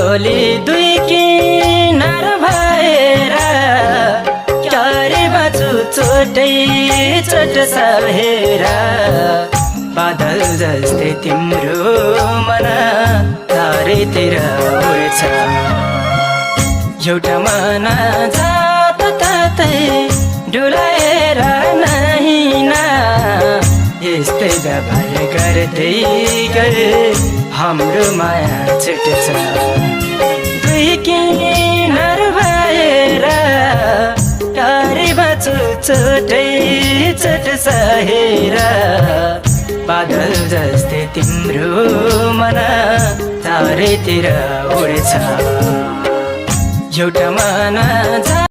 भोलि दुई किनार भएर क्यारे बाँचु चोटै चोट सहेर बादल जस्तै तिम्रो मन चारैतिर उड्छ एउटा मन जात तातै डुलाएर नहिना यस्तै व्यवहार गर्दै गए हाम्रो माया छुट्छ दुई किनार भएर क्यारे बाँचु चोटै चोट सहेर बादल जस्तै तिम्रो मन चारैतिर उड्छ एउटा मन